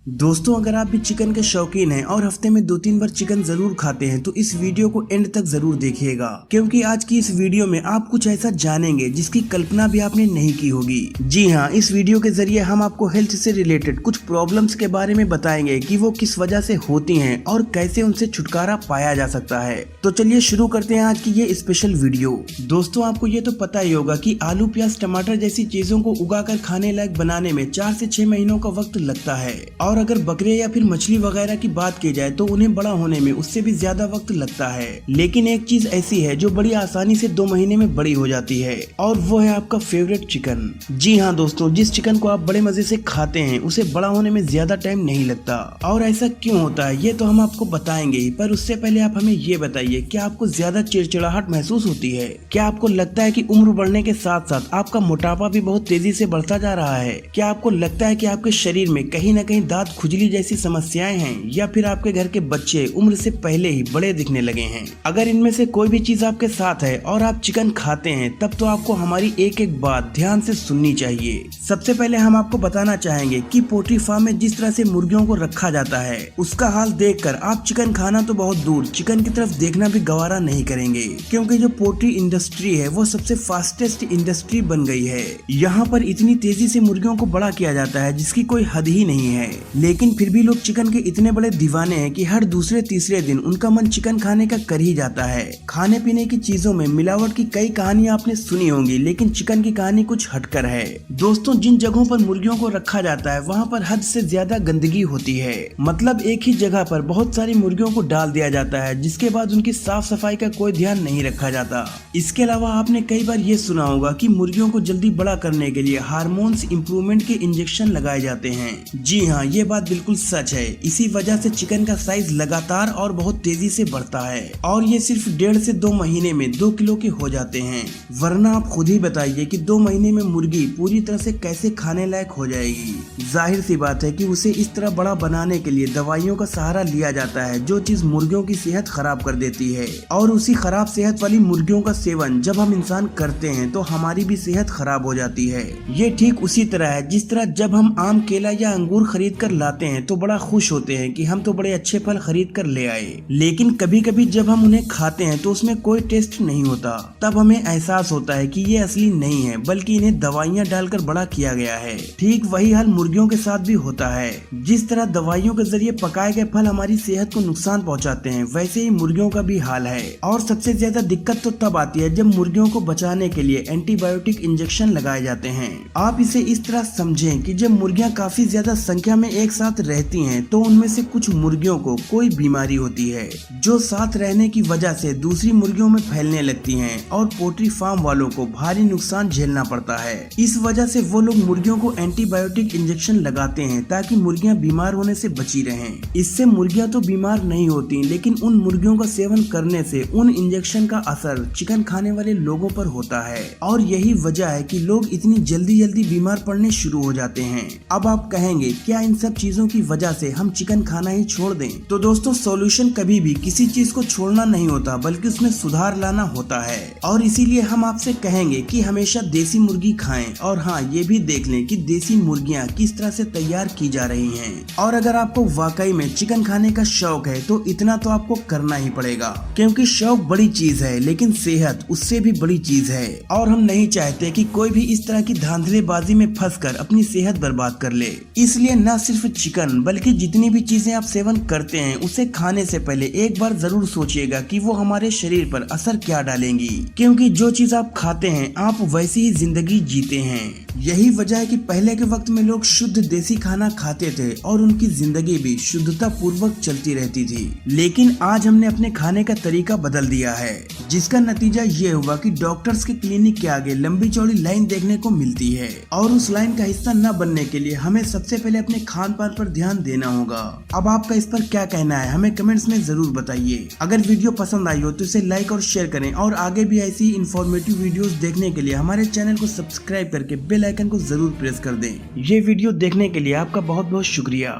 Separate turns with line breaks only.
दोस्तों, अगर आप भी चिकन के शौकीन हैं और हफ्ते में 2-3 बार चिकन जरूर खाते हैं तो इस वीडियो को एंड तक जरूर देखिएगा, क्योंकि आज की इस वीडियो में आप कुछ ऐसा जानेंगे जिसकी कल्पना भी आपने नहीं की होगी। जी हाँ, इस वीडियो के जरिए हम आपको हेल्थ से रिलेटेड कुछ प्रॉब्लम्स के बारे में बताएंगे कि वो किस वजह से होती हैं और कैसे उनसे छुटकारा पाया जा सकता है। तो चलिए शुरू करते हैं आज की ये स्पेशल वीडियो। दोस्तों, आपको ये तो पता ही होगा कि आलू, प्याज, टमाटर जैसी चीजों को उगाकर खाने लायक बनाने में 4 से 6 महीनों का वक्त लगता है, और अगर बकरे या फिर मछली वगैरह की बात की जाए तो उन्हें बड़ा होने में उससे भी ज्यादा वक्त लगता है। लेकिन एक चीज ऐसी है जो बड़ी आसानी से 2 महीने में बड़ी हो जाती है, और वो है आपका फेवरेट चिकन। जी हाँ दोस्तों, जिस चिकन को आप बड़े मजे से खाते हैं उसे बड़ा होने में ज्यादा टाइम नहीं लगता। और ऐसा क्यों होता है ये तो हम आपको बताएंगे ही, पर उससे पहले आप हमें ये बताइए, क्या आपको ज्यादा चिड़चिड़ाहट महसूस होती है? क्या आपको लगता है कि उम्र बढ़ने के साथ साथ आपका मोटापा भी बहुत तेजी से बढ़ता जा रहा है? क्या आपको लगता है कि आपके शरीर में कहीं न कहीं दांत खुजली जैसी समस्याएं हैं, या फिर आपके घर के बच्चे उम्र से पहले ही बड़े दिखने लगे हैं? अगर इनमें से कोई भी चीज आपके साथ है और आप चिकन खाते हैं तब तो आपको हमारी एक एक बात ध्यान से सुननी चाहिए। सबसे पहले हम आपको बताना चाहेंगे कि पोल्ट्री फार्म में जिस तरह से मुर्गियों को रखा जाता है उसका हाल देखकर आप चिकन खाना तो बहुत दूर, चिकन की तरफ देखना भी गवारा नहीं करेंगे, क्योंकि जो पोल्ट्री इंडस्ट्री है वो सबसे फास्टेस्ट इंडस्ट्री बन गई है। यहाँ पर इतनी तेजी से मुर्गियों को बड़ा किया जाता है जिसकी कोई हद ही नहीं है। लेकिन फिर भी लोग चिकन के इतने बड़े दीवाने हैं कि हर दूसरे तीसरे दिन उनका मन चिकन खाने का कर ही जाता है। खाने पीने की चीजों में मिलावट की कई कहानियां आपने सुनी होंगी, लेकिन चिकन की कहानी कुछ हटकर है। दोस्तों, जिन जगहों पर मुर्गियों को रखा जाता है वहाँ पर हद से ज्यादा गंदगी होती है। मतलब एक ही जगह पर बहुत सारी मुर्गियों को डाल दिया जाता है, जिसके बाद उनकी साफ सफाई का कोई ध्यान नहीं रखा जाता। इसके अलावा आपने कई बार ये सुना होगा कि मुर्गियों को जल्दी बड़ा करने के लिए हार्मोन्स इंप्रूवमेंट के इंजेक्शन लगाए जाते हैं। जी हाँ, ये बात बिल्कुल सच है। इसी वजह से चिकन का साइज लगातार और बहुत तेजी से बढ़ता है, और ये सिर्फ 1.5 से 2 महीने में 2 किलो के हो जाते हैं। वरना आप खुद ही बताइए कि 2 महीने में मुर्गी पूरी तरह से कैसे खाने लायक हो जाएगी। जाहिर सी बात है कि उसे इस तरह बड़ा बनाने के लिए दवाइयों का सहारा लिया जाता है, जो चीज मुर्गियों की सेहत खराब कर देती है। और उसी खराब सेहत वाली मुर्गियों का सेवन जब हम इंसान करते हैं तो हमारी भी सेहत खराब हो जाती है। ये ठीक उसी तरह है जिस तरह जब हम आम, केला या अंगूर खरीद कर लाते हैं तो बड़ा खुश होते हैं कि हम तो बड़े अच्छे फल खरीद कर ले आए, लेकिन कभी कभी जब हम उन्हें खाते हैं तो उसमें कोई टेस्ट नहीं होता। तब हमें एहसास होता है कि ये असली नहीं है, बल्कि इन्हें दवाइयाँ डालकर बड़ा किया गया है। ठीक वही हाल मुर्गियों के साथ भी होता है। जिस तरह दवाइयों के जरिए पकाए गए फल हमारी सेहत को नुकसान पहुँचाते हैं, वैसे ही मुर्गियों का भी हाल है। और सबसे ज्यादा दिक्कत तो तब आती है जब मुर्गियों को बचाने के लिए एंटीबायोटिक इंजेक्शन लगाए जाते हैं। आप इसे इस तरह समझें कि जब मुर्गियाँ काफी ज्यादा संख्या में एक साथ रहती हैं तो उनमें से कुछ मुर्गियों को कोई बीमारी होती है जो साथ रहने की वजह से दूसरी मुर्गियों में फैलने लगती हैं, और पोल्ट्री फार्म वालों को भारी नुकसान झेलना पड़ता है। इस वजह से वो लोग मुर्गियों को एंटीबायोटिक इंजेक्शन लगाते हैं ताकि मुर्गियां बीमार होने से बची रहें। इससे मुर्गियां तो बीमार नहीं होती, लेकिन उन मुर्गियों का सेवन करने से उन इंजेक्शन का असर चिकन खाने वाले लोगों पर होता है, और यही वजह है कि लोग इतनी जल्दी जल्दी बीमार पड़ने शुरू हो जाते हैं। अब आप कहेंगे, क्या इन सब चीजों की वजह से हम चिकन खाना ही छोड़ दें? तो दोस्तों, सॉल्यूशन कभी भी किसी चीज को छोड़ना नहीं होता, बल्कि उसमें सुधार लाना होता है। और इसीलिए हम आपसे कहेंगे कि हमेशा देसी मुर्गी खाएं, और हाँ, ये भी देख लें कि देसी मुर्गियां किस तरह से तैयार की जा रही हैं। और अगर आपको वाकई में चिकन खाने का शौक है तो इतना तो आपको करना ही पड़ेगा, क्योंकि शौक बड़ी चीज है लेकिन सेहत उससे भी बड़ी चीज है। और हम नहीं चाहते कि कोई भी इस तरह की धांधलेबाजी में फंसकर अपनी सेहत बर्बाद कर ले। इसलिए न सिर्फ चिकन बल्कि जितनी भी चीजें आप सेवन करते हैं उसे खाने से पहले एक बार जरूर सोचिएगा कि वो हमारे शरीर पर असर क्या डालेंगी, क्योंकि जो चीज आप खाते हैं आप वैसी ही जिंदगी जीते हैं। यही वजह है कि पहले के वक्त में लोग शुद्ध देसी खाना खाते थे और उनकी जिंदगी भी शुद्धता पूर्वक चलती रहती थी। लेकिन आज हमने अपने खाने का तरीका बदल दिया है, जिसका नतीजा ये हुआ कि डॉक्टर्स के क्लिनिक के आगे लंबी चौड़ी लाइन देखने को मिलती है, और उस लाइन का हिस्सा न बनने के लिए हमें सबसे पहले अपने खान पान पर ध्यान देना होगा। अब आपका इस पर क्या कहना है हमें कमेंट्स में जरूर बताइए। अगर वीडियो पसंद आई हो तो इसे लाइक और शेयर करें, और आगे भी ऐसी इंफॉर्मेटिव वीडियोस देखने के लिए हमारे चैनल को सब्सक्राइब करके बेल आइकन को जरूर प्रेस कर दें। ये वीडियो देखने के लिए आपका बहुत बहुत शुक्रिया।